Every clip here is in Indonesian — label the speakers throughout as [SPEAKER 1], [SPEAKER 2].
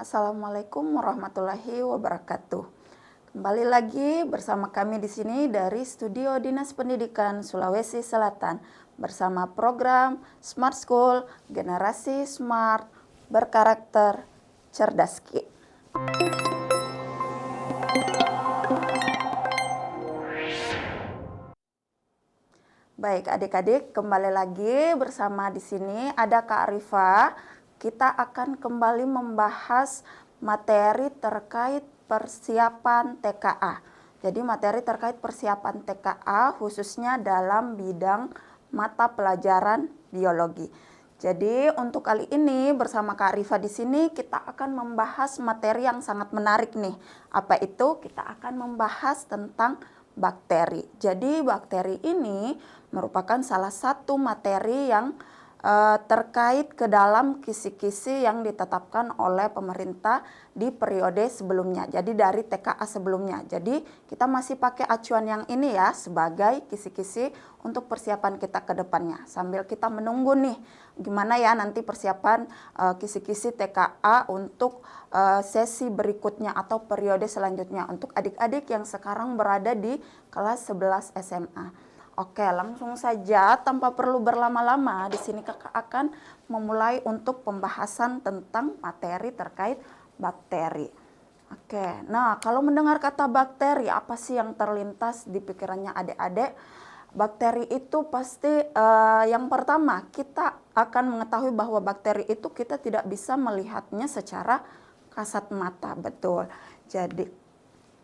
[SPEAKER 1] Assalamualaikum warahmatullahi wabarakatuh. Kembali lagi bersama kami di sini dari Studio Dinas Pendidikan Sulawesi Selatan bersama program Smart School Generasi Smart Berkarakter Cerdas Ki. Baik adik-adik, kembali lagi bersama di sini ada Kak Arifa. Kita akan kembali membahas materi terkait persiapan TKA. Jadi materi terkait persiapan TKA khususnya dalam bidang mata pelajaran biologi. Jadi untuk kali ini bersama Kak Arifa di sini kita akan membahas materi yang sangat menarik nih. Apa itu? Kita akan membahas tentang bakteri. Jadi bakteri ini merupakan salah satu materi yang terkait ke dalam kisi-kisi yang ditetapkan oleh pemerintah di periode sebelumnya. Jadi dari TKA sebelumnya. Jadi kita masih pakai acuan yang ini ya sebagai kisi-kisi untuk persiapan kita ke depannya. Sambil kita menunggu nih gimana ya nanti persiapan kisi-kisi TKA untuk sesi berikutnya atau periode selanjutnya untuk adik-adik yang sekarang berada di kelas 11 SMA. Oke, langsung saja tanpa perlu berlama-lama. Di sini Kakak akan memulai untuk pembahasan tentang materi terkait bakteri. Oke, nah kalau mendengar kata bakteri, apa sih yang terlintas di pikirannya adik-adik? Bakteri itu pasti yang pertama kita akan mengetahui bahwa bakteri itu kita tidak bisa melihatnya secara kasat mata, betul. Jadi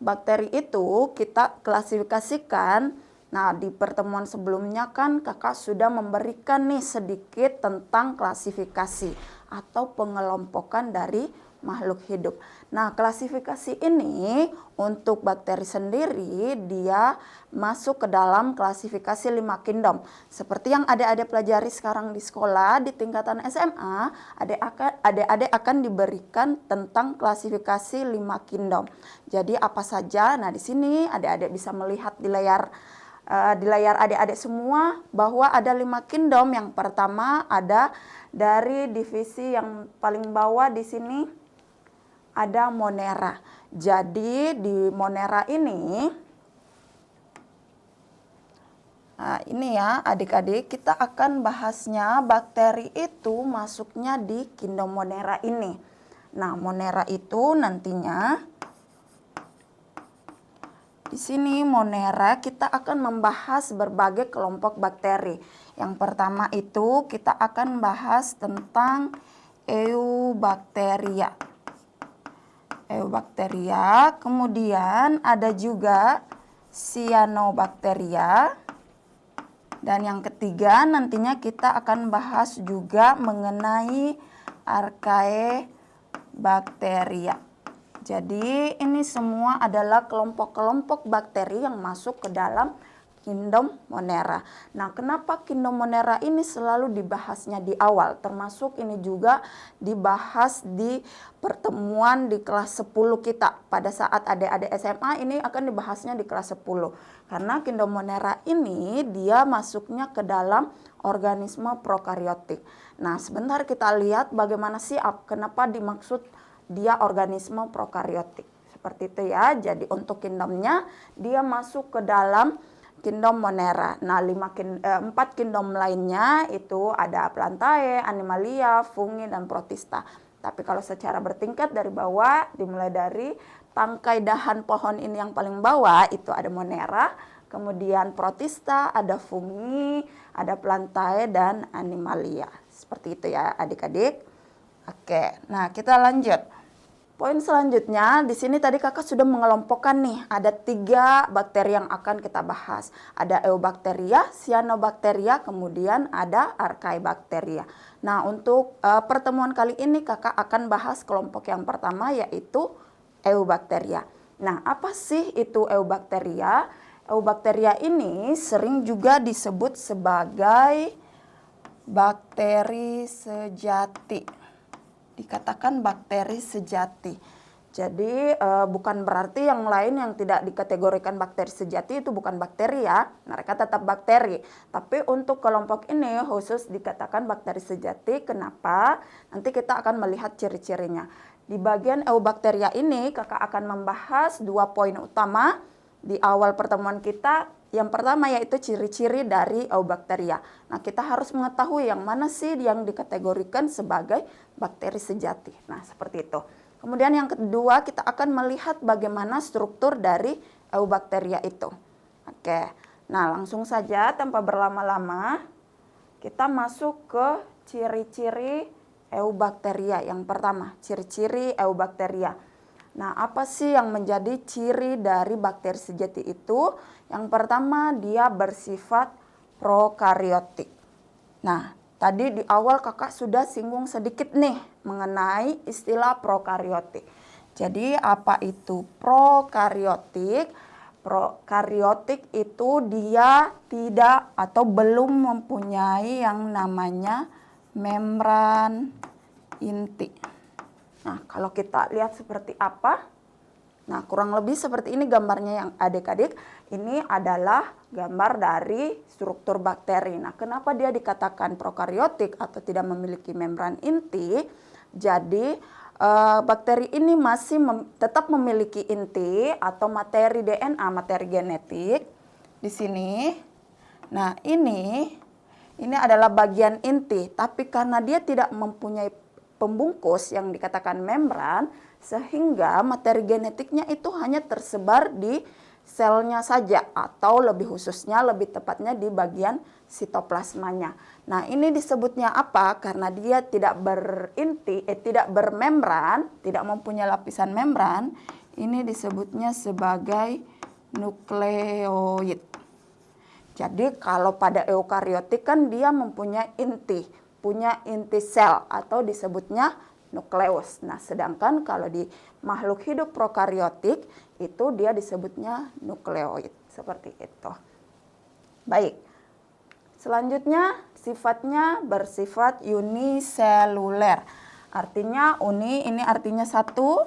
[SPEAKER 1] bakteri itu kita klasifikasikan. Nah, di pertemuan sebelumnya kan Kakak sudah memberikan nih sedikit tentang klasifikasi atau pengelompokan dari makhluk hidup. Nah, klasifikasi ini untuk bakteri sendiri dia masuk ke dalam klasifikasi 5 kingdom. Seperti yang adik-adik pelajari sekarang di sekolah di tingkatan SMA, adik-adik akan diberikan tentang klasifikasi 5 kingdom. Jadi apa saja? Nah, di sini adik-adik bisa melihat di layar adik-adik semua bahwa ada 5 kingdom. Yang pertama ada dari divisi yang paling bawah di sini ada Monera. Jadi di Monera ini ini ya adik-adik kita akan bahasnya bakteri itu masuknya di kingdom Monera ini. Nah, Monera itu nantinya di sini Monera kita akan membahas berbagai kelompok bakteri. Yang pertama itu kita akan bahas tentang Eubacteria. Eubacteria, kemudian ada juga Cyanobacteria. Dan yang ketiga nantinya kita akan bahas juga mengenai Archaebacteria. Jadi ini semua adalah kelompok-kelompok bakteri yang masuk ke dalam kingdom Monera. Nah, kenapa kingdom Monera ini selalu dibahasnya di awal? Termasuk ini juga dibahas di pertemuan di kelas 10 kita. Pada saat adik-adik SMA ini akan dibahasnya di kelas 10. Karena kingdom Monera ini dia masuknya ke dalam organisme prokariotik. Nah, sebentar kita lihat bagaimana sih kenapa dimaksud dia organisme prokariotik. Seperti itu ya. Jadi untuk kingdomnya dia masuk ke dalam kingdom Monera. Nah, 4 kingdom lainnya itu ada Plantae, Animalia, Fungi, dan Protista. Tapi kalau secara bertingkat dari bawah, dimulai dari tangkai dahan pohon ini yang paling bawah itu ada Monera, kemudian Protista, ada Fungi, ada Plantae, dan Animalia. Seperti itu ya adik-adik. Oke, nah kita lanjut. Poin selanjutnya, di sini tadi kakak sudah mengelompokkan nih, ada 3 bakteri yang akan kita bahas. Ada Eubacteria, Cyanobacteria, kemudian ada Archaebacteria. Nah, untuk pertemuan kali ini kakak akan bahas kelompok yang pertama yaitu Eubacteria. Nah, apa sih itu Eubacteria? Eubacteria ini sering juga disebut sebagai bakteri sejati. Dikatakan bakteri sejati. Jadi bukan berarti yang lain yang tidak dikategorikan bakteri sejati itu bukan bakteri ya. Mereka tetap bakteri. Tapi untuk kelompok ini khusus dikatakan bakteri sejati. Kenapa? Nanti kita akan melihat ciri-cirinya. Di bagian eubakteria ini kakak akan membahas 2 poin utama di awal pertemuan kita. Yang pertama yaitu ciri-ciri dari eubakteria. Nah, kita harus mengetahui yang mana sih yang dikategorikan sebagai bakteri sejati. Nah, seperti itu. Kemudian yang kedua, kita akan melihat bagaimana struktur dari eubakteria itu. Oke, nah langsung saja tanpa berlama-lama kita masuk ke ciri-ciri eubakteria. Yang pertama, ciri-ciri eubakteria. Nah, apa sih yang menjadi ciri dari bakteri sejati itu? Yang pertama, dia bersifat prokariotik. Nah, tadi di awal kakak sudah singgung sedikit nih mengenai istilah prokariotik. Jadi apa itu prokariotik? Prokariotik itu dia tidak atau belum mempunyai yang namanya membran inti. Nah, kalau kita lihat seperti apa? Nah, kurang lebih seperti ini gambarnya yang adik-adik. Ini adalah gambar dari struktur bakteri. Nah, kenapa dia dikatakan prokariotik atau tidak memiliki membran inti? Jadi, bakteri ini masih tetap memiliki inti atau materi DNA, materi genetik di sini. Nah, ini adalah bagian inti, tapi karena dia tidak mempunyai pembungkus yang dikatakan membran, sehingga materi genetiknya itu hanya tersebar di selnya saja, atau lebih khususnya, lebih tepatnya di bagian sitoplasmanya. Nah, ini disebutnya apa? Karena dia tidak berinti, tidak bermembran, tidak mempunyai lapisan membran, ini disebutnya sebagai nukleoid. Jadi kalau pada eukariotik kan dia mempunyai inti, punya inti sel atau disebutnya nukleus. Nah, sedangkan kalau di makhluk hidup prokariotik itu dia disebutnya nukleoid. Seperti itu. Baik. Selanjutnya sifatnya bersifat uniseluler. Artinya ini artinya satu,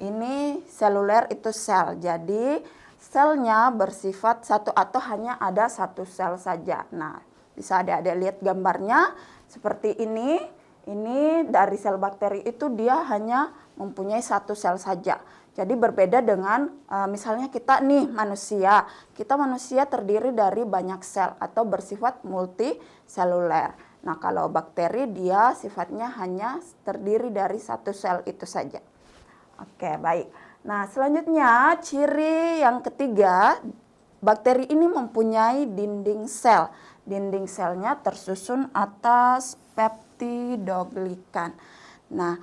[SPEAKER 1] ini seluler itu sel. Jadi selnya bersifat satu atau hanya ada satu sel saja. Nah, bisa adik-adik lihat gambarnya seperti ini. Ini dari sel bakteri itu dia hanya mempunyai satu sel saja. Jadi berbeda dengan misalnya kita nih manusia. Kita manusia terdiri dari banyak sel atau bersifat multiseluler. Nah, kalau bakteri dia sifatnya hanya terdiri dari satu sel itu saja. Oke, baik. Nah, selanjutnya ciri yang ketiga, bakteri ini mempunyai dinding sel. Dinding selnya tersusun atas peptidoglikan. Nah,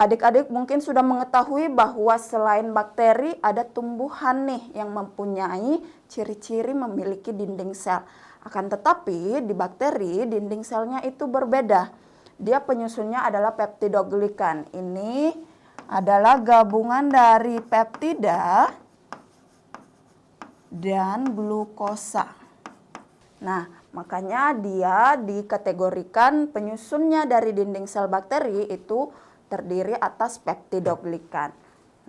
[SPEAKER 1] adik-adik mungkin sudah mengetahui bahwa selain bakteri ada tumbuhan nih yang mempunyai ciri-ciri memiliki dinding sel. Akan tetapi di bakteri dinding selnya itu berbeda. Dia penyusunnya adalah peptidoglikan. Ini adalah gabungan dari peptida dan glukosa. Nah, makanya dia dikategorikan penyusunnya dari dinding sel bakteri itu terdiri atas peptidoglikan.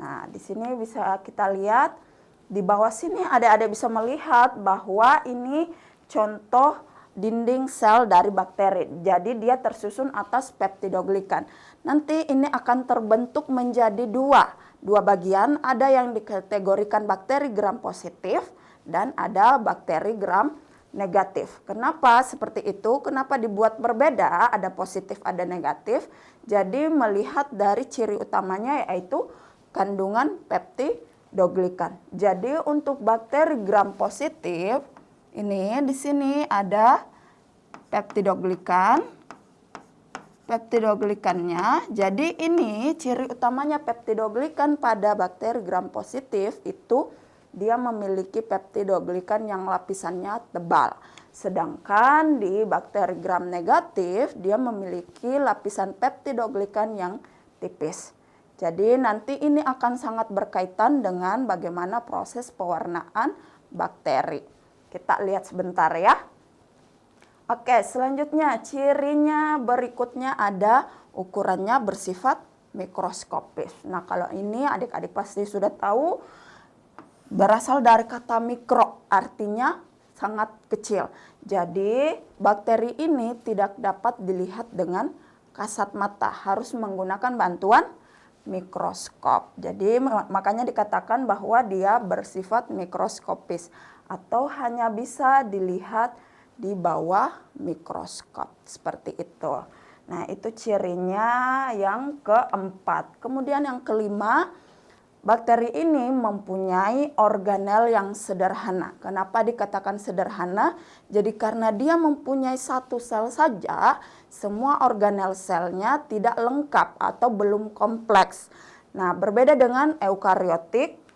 [SPEAKER 1] Nah, di sini bisa kita lihat di bawah sini adik-adik bisa melihat bahwa ini contoh dinding sel dari bakteri. Jadi dia tersusun atas peptidoglikan. Nanti ini akan terbentuk menjadi dua bagian. Ada yang dikategorikan bakteri gram positif dan ada bakteri gram negatif. Kenapa seperti itu? Kenapa dibuat berbeda? Ada positif, ada negatif. Jadi melihat dari ciri utamanya yaitu kandungan peptidoglikan. Jadi untuk bakteri gram positif ini di sini ada peptidoglikan. Peptidoglikannya. Jadi ini ciri utamanya peptidoglikan pada bakteri gram positif itu dia memiliki peptidoglikan yang lapisannya tebal. Sedangkan di bakteri gram negatif dia memiliki lapisan peptidoglikan yang tipis. Jadi nanti ini akan sangat berkaitan dengan bagaimana proses pewarnaan bakteri. Kita lihat sebentar ya. Oke, selanjutnya cirinya berikutnya ada ukurannya bersifat mikroskopis. Nah, kalau ini adik-adik pasti sudah tahu berasal dari kata mikro, artinya sangat kecil. Jadi bakteri ini tidak dapat dilihat dengan kasat mata, harus menggunakan bantuan mikroskop. Jadi makanya dikatakan bahwa dia bersifat mikroskopis atau hanya bisa dilihat di bawah mikroskop, seperti itu. Nah, itu cirinya yang keempat. Kemudian yang kelima, bakteri ini mempunyai organel yang sederhana. Kenapa dikatakan sederhana? Jadi karena dia mempunyai satu sel saja, semua organel selnya tidak lengkap atau belum kompleks. Nah, berbeda dengan eukariotik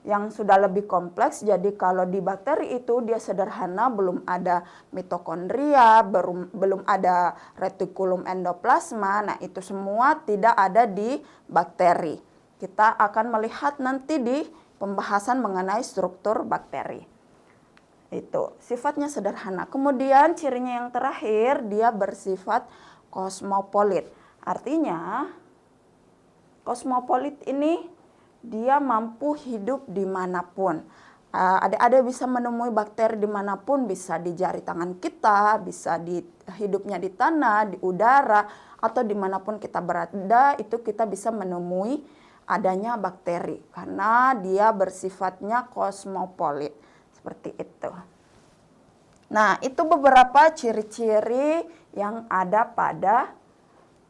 [SPEAKER 1] yang sudah lebih kompleks. Jadi kalau di bakteri itu dia sederhana, belum ada mitokondria, belum ada retikulum endoplasma. Nah, itu semua tidak ada di bakteri. Kita akan melihat nanti di pembahasan mengenai struktur bakteri. Itu sifatnya sederhana. Kemudian cirinya yang terakhir, dia bersifat kosmopolit. Artinya kosmopolit ini dia mampu hidup dimanapun. Adik-adik bisa menemui bakteri dimanapun, bisa di jari tangan kita, bisa hidupnya di tanah, di udara, atau dimanapun kita berada, itu kita bisa menemui adanya bakteri. Karena dia bersifatnya kosmopolit. Seperti itu. Nah, itu beberapa ciri-ciri yang ada pada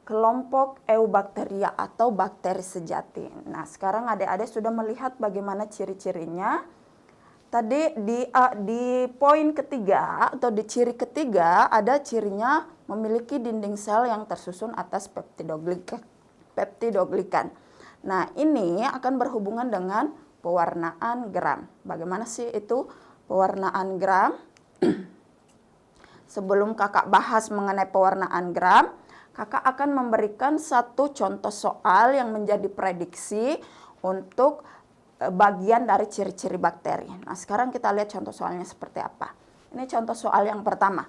[SPEAKER 1] kelompok Eubacteria atau bakteri sejati. Nah, sekarang adik-adik sudah melihat bagaimana ciri-cirinya. Tadi di poin ketiga atau di ciri ketiga ada cirinya memiliki dinding sel yang tersusun atas peptidoglikan. Nah, ini akan berhubungan dengan pewarnaan gram. Bagaimana sih itu pewarnaan gram? Sebelum kakak bahas mengenai pewarnaan gram, kakak akan memberikan satu contoh soal yang menjadi prediksi untuk bagian dari ciri-ciri bakteri. Nah, sekarang kita lihat contoh soalnya seperti apa. Ini contoh soal yang pertama.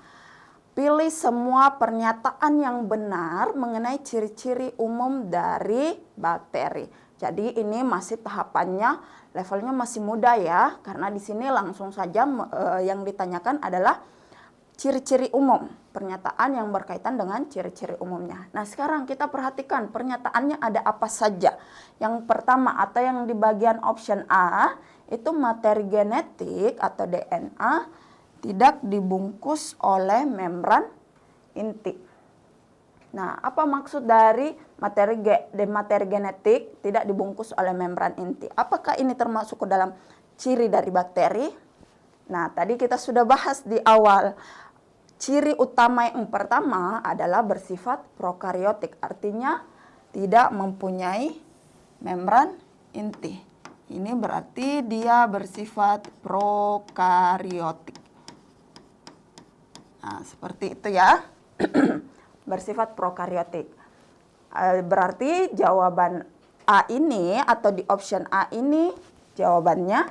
[SPEAKER 1] Pilih semua pernyataan yang benar mengenai ciri-ciri umum dari bakteri. Jadi ini masih tahapannya, levelnya masih muda ya, karena di sini langsung saja yang ditanyakan adalah ciri-ciri umum, pernyataan yang berkaitan dengan ciri-ciri umumnya. Nah, sekarang kita perhatikan pernyataannya ada apa saja. Yang pertama atau yang di bagian option A, itu materi genetik atau DNA tidak dibungkus oleh membran inti. Nah, apa maksud dari materi genetik tidak dibungkus oleh membran inti? Apakah ini termasuk ke dalam ciri dari bakteri? Nah, tadi kita sudah bahas di awal. Ciri utama yang pertama adalah bersifat prokariotik, artinya tidak mempunyai membran inti. Ini berarti dia bersifat prokariotik. Nah, seperti itu ya. Bersifat prokariotik. Berarti jawaban A ini atau di option A ini jawabannya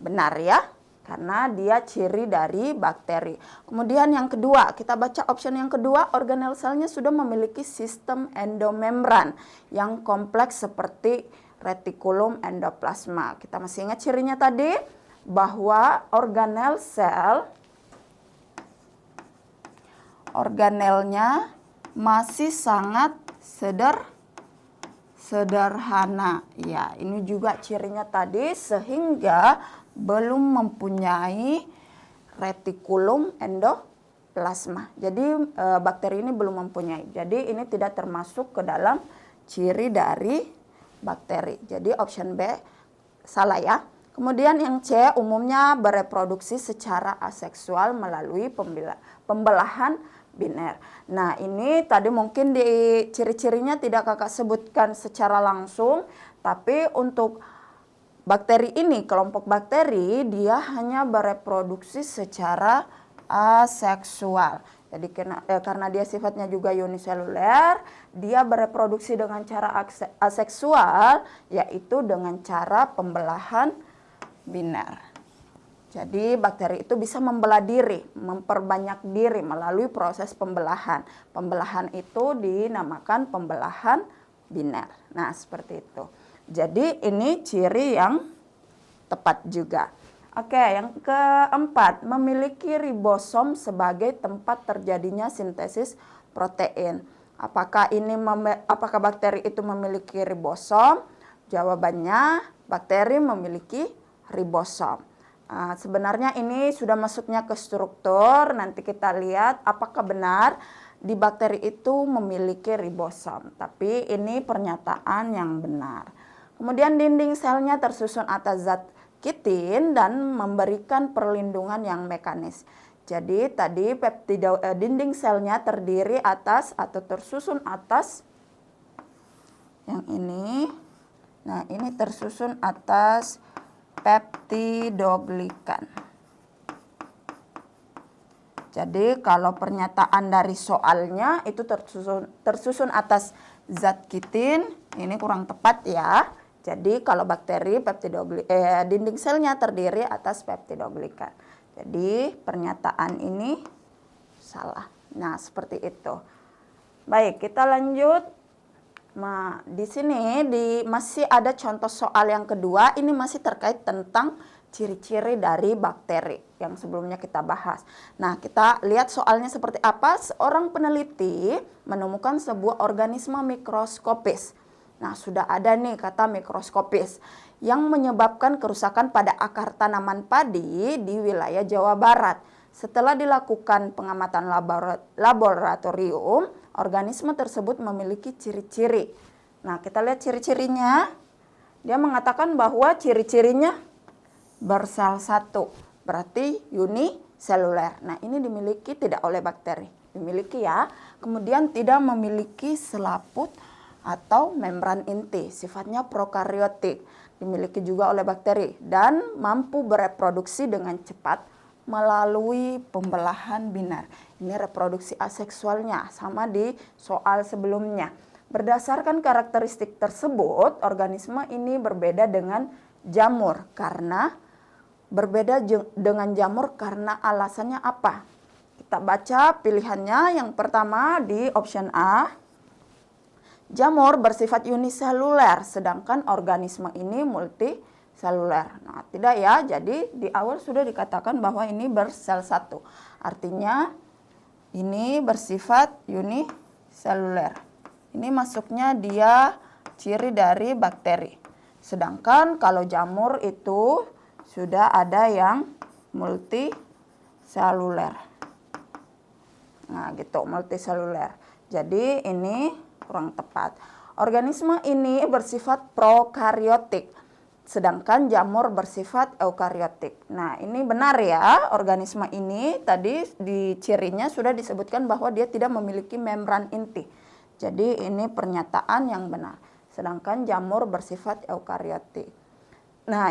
[SPEAKER 1] benar ya. Karena dia ciri dari bakteri. Kemudian yang kedua, kita baca option yang kedua, organel selnya sudah memiliki sistem endomembran yang kompleks seperti retikulum endoplasma. Kita masih ingat cirinya tadi bahwa organelnya masih sangat sederhana. Ya, ini juga cirinya tadi sehingga belum mempunyai retikulum endoplasma. Jadi bakteri ini belum mempunyai. Jadi ini tidak termasuk ke dalam ciri dari bakteri. Jadi option B salah ya. Kemudian yang C, umumnya bereproduksi secara aseksual melalui pembelahan biner. Nah, ini tadi mungkin di ciri-cirinya tidak kakak sebutkan secara langsung, tapi untuk bakteri ini, kelompok bakteri, dia hanya bereproduksi secara aseksual. Jadi karena dia sifatnya juga uniseluler, dia bereproduksi dengan cara aseksual, yaitu dengan cara pembelahan biner. Jadi bakteri itu bisa membelah diri, memperbanyak diri melalui proses pembelahan. Pembelahan itu dinamakan pembelahan biner. Nah, seperti itu. Jadi ini ciri yang tepat juga. Oke, yang keempat, memiliki ribosom sebagai tempat terjadinya sintesis protein. Apakah bakteri itu memiliki ribosom? Jawabannya bakteri memiliki ribosom. Sebenarnya ini sudah masuknya ke struktur. Nanti kita lihat apakah benar di bakteri itu memiliki ribosom. Tapi ini pernyataan yang benar. Kemudian dinding selnya tersusun atas zat kitin dan memberikan perlindungan yang mekanis. Jadi tadi dinding selnya terdiri atas atau tersusun atas yang ini. Nah, ini tersusun atas peptidoglikan. Jadi kalau pernyataan dari soalnya itu tersusun atas zat kitin, ini kurang tepat ya. Jadi kalau bakteri dinding selnya terdiri atas peptidoglikan. Jadi pernyataan ini salah. Nah, seperti itu. Baik, kita lanjut. Nah, di sini masih ada contoh soal yang kedua. Ini masih terkait tentang ciri-ciri dari bakteri yang sebelumnya kita bahas. Nah, kita lihat soalnya seperti apa. Seorang peneliti menemukan sebuah organisme mikroskopis. Nah, sudah ada nih kata mikroskopis yang menyebabkan kerusakan pada akar tanaman padi di wilayah Jawa Barat. Setelah dilakukan pengamatan laboratorium, organisme tersebut memiliki ciri-ciri. Nah, kita lihat ciri-cirinya. Dia mengatakan bahwa ciri-cirinya bersel satu, berarti uniseluler. Nah, ini dimiliki tidak oleh bakteri. Dimiliki ya. Kemudian tidak memiliki selaput atau membran inti, sifatnya prokariotik, dimiliki juga oleh bakteri dan mampu bereproduksi dengan cepat melalui pembelahan binar. Ini reproduksi aseksualnya sama di soal sebelumnya. Berdasarkan karakteristik tersebut, organisme ini berbeda dengan jamur karena alasannya apa? Kita baca pilihannya. Yang pertama di option A. Jamur bersifat uniseluler, sedangkan organisme ini multiseluler. Nah, tidak ya, jadi di awal sudah dikatakan bahwa ini bersel satu. Artinya ini bersifat uniseluler. Ini masuknya dia ciri dari bakteri. Sedangkan kalau jamur itu sudah ada yang multiseluler. Nah, gitu, multiseluler. Jadi ini kurang tepat. Organisme ini bersifat prokariotik, sedangkan jamur bersifat eukariotik. Nah, ini benar ya, organisme ini tadi di cirinya sudah disebutkan bahwa dia tidak memiliki membran inti. Jadi ini pernyataan yang benar. Sedangkan jamur bersifat eukariotik. Nah,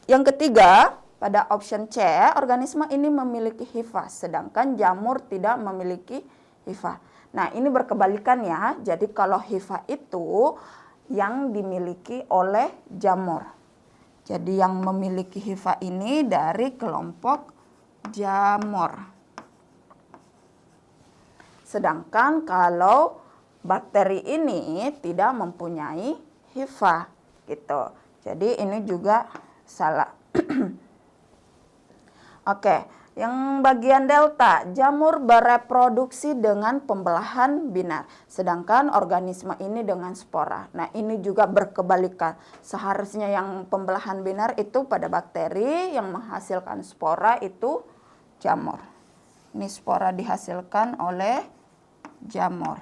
[SPEAKER 1] yang ketiga pada option C, organisme ini memiliki hifa, sedangkan jamur tidak memiliki hifa. Nah, ini berkebalikan ya. Jadi kalau hifa itu yang dimiliki oleh jamur. Jadi yang memiliki hifa ini dari kelompok jamur. Sedangkan kalau bakteri ini tidak mempunyai hifa gitu. Jadi ini juga salah. Oke. Yang bagian delta, jamur bereproduksi dengan pembelahan binar, sedangkan organisme ini dengan spora. Nah, ini juga berkebalikan. Seharusnya yang pembelahan binar itu pada bakteri, yang menghasilkan spora itu jamur. Ini spora dihasilkan oleh jamur.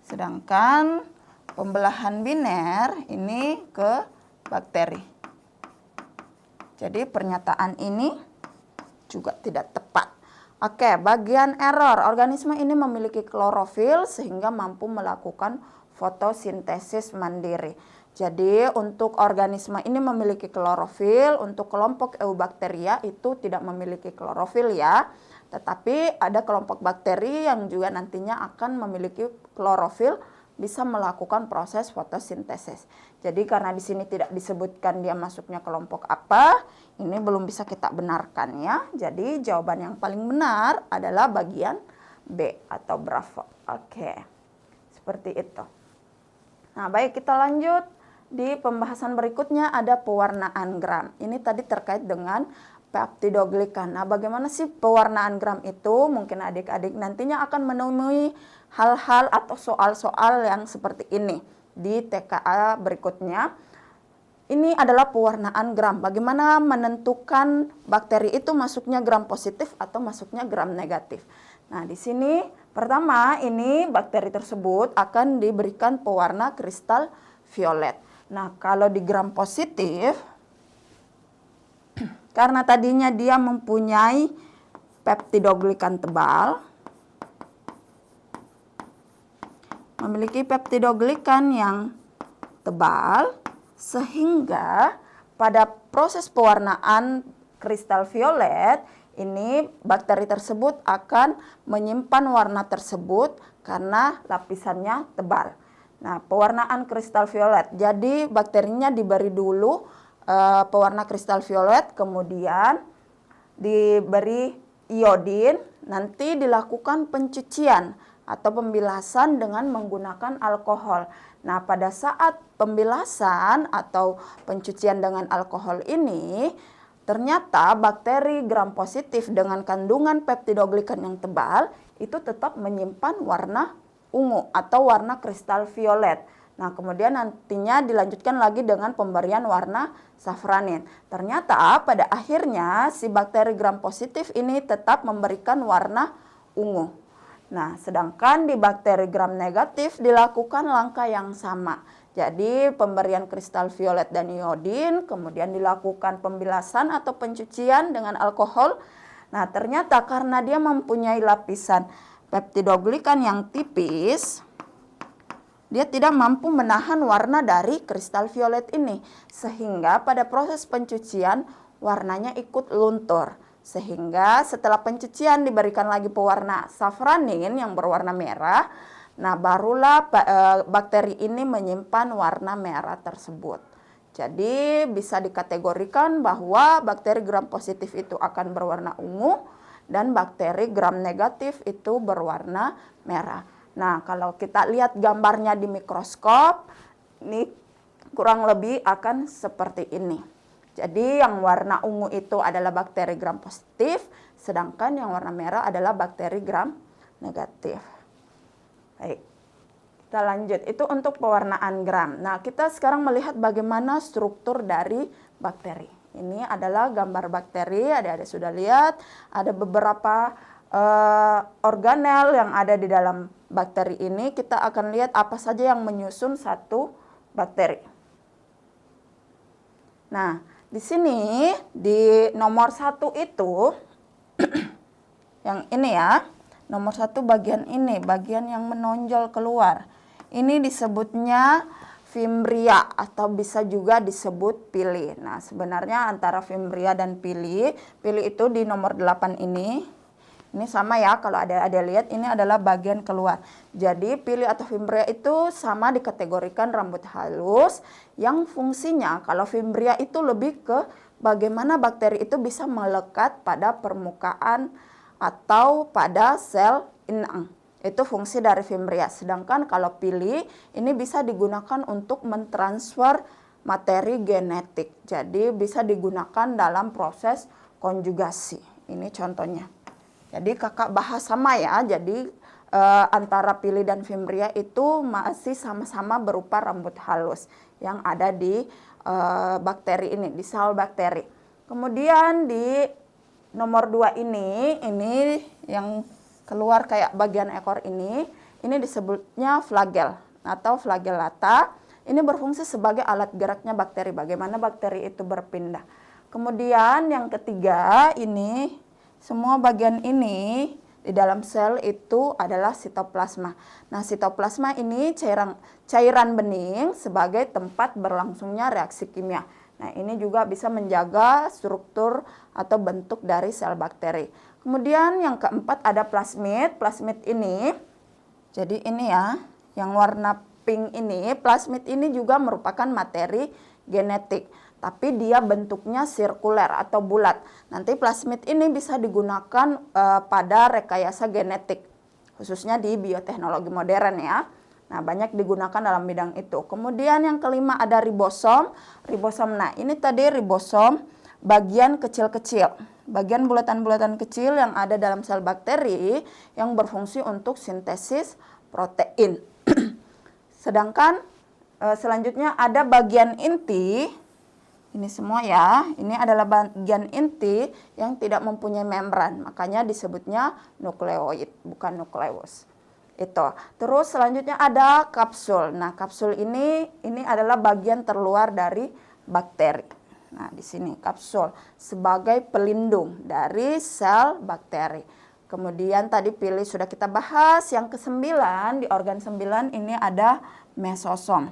[SPEAKER 1] Sedangkan pembelahan binar ini ke bakteri. Jadi pernyataan ini juga tidak tepat. Oke, bagian error. Organisme ini memiliki klorofil sehingga mampu melakukan fotosintesis mandiri. Jadi untuk organisme ini memiliki klorofil, untuk kelompok Eubacteria itu tidak memiliki klorofil ya. Tetapi ada kelompok bakteri yang juga nantinya akan memiliki klorofil, bisa melakukan proses fotosintesis. Jadi karena di sini tidak disebutkan dia masuknya kelompok apa, ini belum bisa kita benarkan ya. Jadi jawaban yang paling benar adalah bagian B atau Bravo. Oke, seperti itu. Nah, baik, kita lanjut. Di pembahasan berikutnya ada pewarnaan gram. Ini tadi terkait dengan peptidoglikan. Nah, bagaimana sih pewarnaan gram itu? Mungkin adik-adik nantinya akan menemui hal-hal atau soal-soal yang seperti ini di TKA berikutnya. Ini adalah pewarnaan gram. Bagaimana menentukan bakteri itu masuknya gram positif atau masuknya gram negatif. Nah, di sini pertama ini bakteri tersebut akan diberikan pewarna kristal violet. Nah, kalau di gram positif, karena tadinya dia mempunyai peptidoglikan tebal, memiliki peptidoglikan yang tebal, sehingga pada proses pewarnaan kristal violet ini bakteri tersebut akan menyimpan warna tersebut karena lapisannya tebal. Nah, pewarnaan kristal violet. Jadi bakterinya diberi dulu pewarna kristal violet, kemudian diberi iodin, nanti dilakukan pencucian atau pembilasan dengan menggunakan alkohol. Nah, pada saat pembilasan atau pencucian dengan alkohol ini, ternyata bakteri gram positif dengan kandungan peptidoglikan yang tebal itu tetap menyimpan warna ungu atau warna kristal violet. Nah, kemudian nantinya dilanjutkan lagi dengan pemberian warna safranin. Ternyata pada akhirnya si bakteri gram positif ini tetap memberikan warna ungu. Nah, sedangkan di bakteri gram negatif dilakukan langkah yang sama. Jadi pemberian kristal violet dan iodin, kemudian dilakukan pembilasan atau pencucian dengan alkohol. Nah, ternyata karena dia mempunyai lapisan peptidoglikan yang tipis, dia tidak mampu menahan warna dari kristal violet ini. Sehingga pada proses pencucian warnanya ikut luntur. Sehingga setelah pencucian diberikan lagi pewarna safranin yang berwarna merah. Nah, barulah bakteri ini menyimpan warna merah tersebut. Jadi bisa dikategorikan bahwa bakteri gram positif itu akan berwarna ungu dan bakteri gram negatif itu berwarna merah. Nah, kalau kita lihat gambarnya di mikroskop, ini kurang lebih akan seperti ini. Jadi yang warna ungu itu adalah bakteri gram positif, sedangkan yang warna merah adalah bakteri gram negatif. Baik, kita lanjut. Itu untuk pewarnaan gram. Nah, kita sekarang melihat bagaimana struktur dari bakteri. Ini adalah gambar bakteri, adik-adik sudah lihat. Ada beberapa organel yang ada di dalam bakteri ini. Kita akan lihat apa saja yang menyusun satu bakteri. Nah, di sini di nomor 1 itu yang ini ya, nomor 1 bagian ini, bagian yang menonjol keluar. Ini disebutnya fimbria atau bisa juga disebut pili. Nah, sebenarnya antara fimbria dan pili itu di nomor 8 ini. Ini sama ya, kalau ada lihat ini adalah bagian keluar. Jadi pili atau fimbria itu sama dikategorikan rambut halus yang fungsinya kalau fimbria itu lebih ke bagaimana bakteri itu bisa melekat pada permukaan atau pada sel inang. Itu fungsi dari fimbria. Sedangkan kalau pili ini bisa digunakan untuk mentransfer materi genetik. Jadi bisa digunakan dalam proses konjugasi. Ini contohnya. Jadi kakak bahas sama ya, jadi antara pili dan fimbria itu masih sama-sama berupa rambut halus yang ada di bakteri ini, di sel bakteri. Kemudian di nomor 2 ini yang keluar kayak bagian ekor ini disebutnya flagel atau flagellata. Ini berfungsi sebagai alat geraknya bakteri, bagaimana bakteri itu berpindah. Kemudian yang ketiga ini, semua bagian ini di dalam sel itu adalah sitoplasma. Nah, sitoplasma ini cairan bening sebagai tempat berlangsungnya reaksi kimia. Nah, ini juga bisa menjaga struktur atau bentuk dari sel bakteri. Kemudian yang keempat ada plasmid. Plasmid ini, jadi ini ya, yang warna pink ini, plasmid ini juga merupakan materi genetik. Tapi dia bentuknya sirkuler atau bulat. Nanti plasmid ini bisa digunakan pada rekayasa genetik, khususnya di bioteknologi modern ya. Nah, banyak digunakan dalam bidang itu. Kemudian yang kelima ada ribosom. Ribosom, nah ini tadi ribosom bagian kecil-kecil, bagian bulatan-bulatan kecil yang ada dalam sel bakteri yang berfungsi untuk sintesis protein. Sedangkan selanjutnya ada bagian inti, ini semua ya, ini adalah bagian inti yang tidak mempunyai membran, makanya disebutnya nukleoid, bukan nukleus. Itu. Terus selanjutnya ada kapsul. Nah, kapsul ini adalah bagian terluar dari bakteri. Nah, di sini kapsul sebagai pelindung dari sel bakteri. Kemudian tadi sudah kita bahas yang ke-9, di organ 9 ini ada mesosom.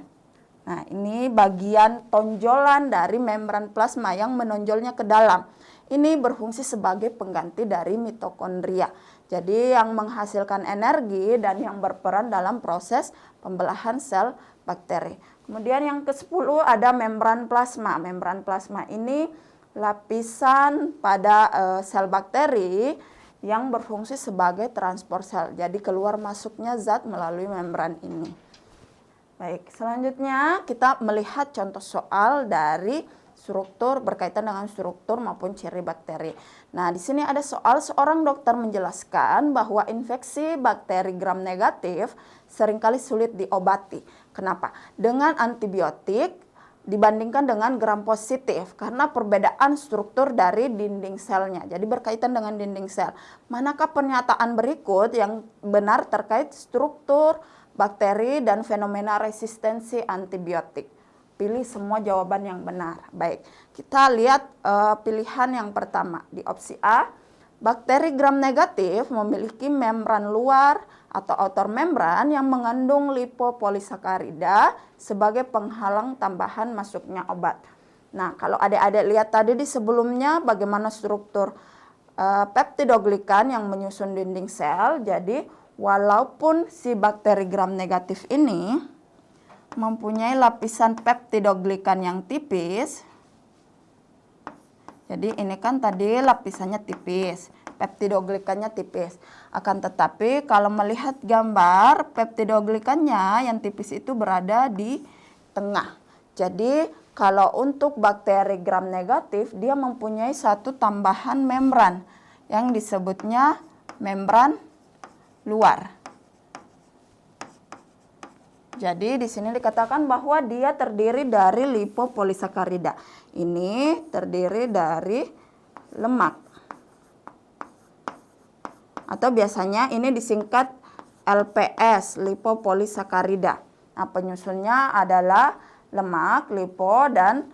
[SPEAKER 1] Nah, ini bagian tonjolan dari membran plasma yang menonjolnya ke dalam. Ini berfungsi sebagai pengganti dari mitokondria. Jadi yang menghasilkan energi dan yang berperan dalam proses pembelahan sel bakteri. Kemudian yang ke-10 ada membran plasma. Membran plasma ini lapisan pada sel bakteri yang berfungsi sebagai transport sel. Jadi keluar masuknya zat melalui membran ini. Baik, selanjutnya kita melihat contoh soal dari struktur berkaitan dengan struktur maupun ciri bakteri. Nah, di sini ada soal seorang dokter menjelaskan bahwa infeksi bakteri gram negatif seringkali sulit diobati. Kenapa? Dengan antibiotik dibandingkan dengan gram positif karena perbedaan struktur dari dinding selnya. Jadi berkaitan dengan dinding sel. Manakah pernyataan berikut yang benar terkait struktur bakteri dan fenomena resistensi antibiotik? Pilih semua jawaban yang benar. Baik, kita lihat pilihan yang pertama. Di opsi A, bakteri gram negatif memiliki membran luar atau outer membran yang mengandung lipopolisakarida sebagai penghalang tambahan masuknya obat. Nah, kalau adik-adik lihat tadi di sebelumnya bagaimana struktur peptidoglikan yang menyusun dinding sel. Jadi, walaupun si bakteri gram negatif ini mempunyai lapisan peptidoglikan yang tipis, jadi ini kan tadi lapisannya tipis, peptidoglikannya tipis. Akan tetapi kalau melihat gambar, peptidoglikannya yang tipis itu berada di tengah. Jadi kalau untuk bakteri gram negatif, dia mempunyai satu tambahan membran yang disebutnya membran luar. Jadi di sini dikatakan bahwa dia terdiri dari lipopolisakarida. Ini terdiri dari lemak. Atau biasanya ini disingkat LPS, lipopolisakarida. Nah, penyusunnya adalah lemak, lipo, dan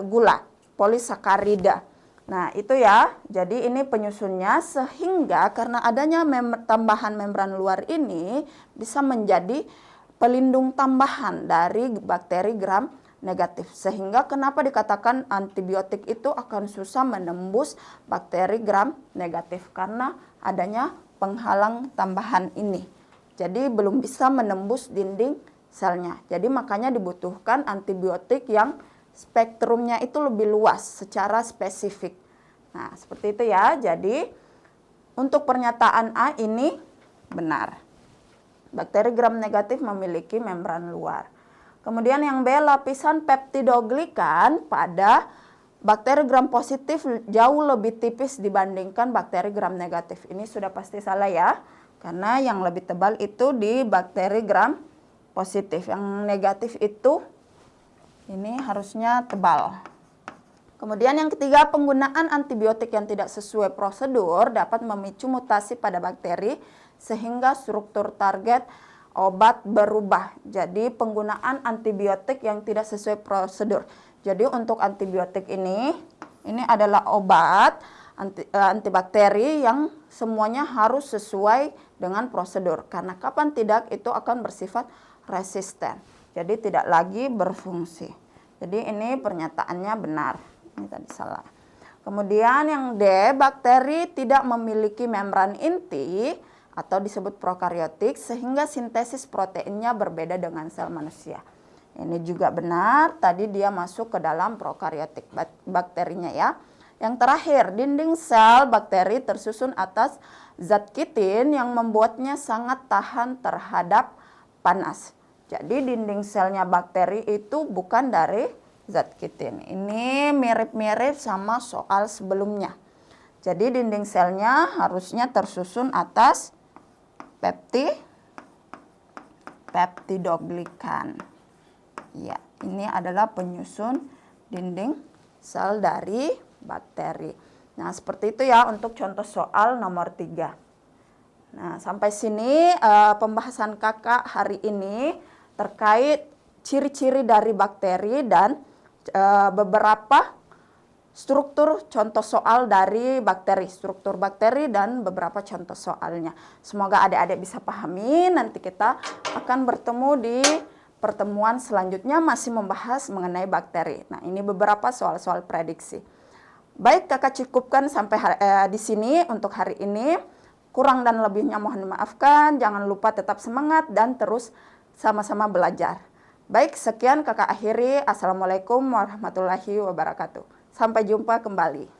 [SPEAKER 1] gula, polisakarida. Nah, itu ya. Jadi ini penyusunnya sehingga karena adanya tambahan membran luar ini bisa menjadi pelindung tambahan dari bakteri gram negatif. Sehingga kenapa dikatakan antibiotik itu akan susah menembus bakteri gram negatif karena adanya penghalang tambahan ini. Jadi belum bisa menembus dinding selnya. Jadi makanya dibutuhkan antibiotik yang spektrumnya itu lebih luas secara spesifik. Nah, seperti itu ya. Jadi untuk pernyataan A ini benar. Bakteri gram negatif memiliki membran luar. Kemudian yang B, lapisan peptidoglikan pada bakteri gram positif jauh lebih tipis dibandingkan bakteri gram negatif. Ini sudah pasti salah ya. Karena yang lebih tebal itu di bakteri gram positif. Yang negatif itu ini harusnya tebal. Kemudian yang ketiga, penggunaan antibiotik yang tidak sesuai prosedur dapat memicu mutasi pada bakteri sehingga struktur target obat berubah. Jadi penggunaan antibiotik yang tidak sesuai prosedur. Jadi untuk antibiotik ini adalah obat antibakteri yang semuanya harus sesuai dengan prosedur. Karena kapan tidak itu akan bersifat resisten. Jadi tidak lagi berfungsi. Jadi ini pernyataannya benar. Ini tadi salah. Kemudian yang D, bakteri tidak memiliki membran inti atau disebut prokariotik sehingga sintesis proteinnya berbeda dengan sel manusia. Ini juga benar, tadi dia masuk ke dalam prokariotik bakterinya ya. Yang terakhir, dinding sel bakteri tersusun atas zat kitin yang membuatnya sangat tahan terhadap panas. Jadi dinding selnya bakteri itu bukan dari zat kitin. Ini mirip-mirip sama soal sebelumnya. Jadi dinding selnya harusnya tersusun atas peptidoglikan. Ya, ini adalah penyusun dinding sel dari bakteri. Nah, seperti itu ya untuk contoh soal nomor 3. Nah, sampai sini pembahasan kakak hari ini terkait ciri-ciri dari bakteri dan beberapa struktur contoh soal dari bakteri, struktur bakteri dan beberapa contoh soalnya. Semoga adik-adik bisa pahami. Nanti kita akan bertemu di pertemuan selanjutnya masih membahas mengenai bakteri. Nah, ini beberapa soal-soal prediksi. Baik, kakak cukupkan sampai di sini untuk hari ini. Kurang dan lebihnya mohon dimaafkan. Jangan lupa tetap semangat dan terus sama-sama belajar. Baik, sekian kakak akhiri. Assalamualaikum warahmatullahi wabarakatuh. Sampai jumpa kembali.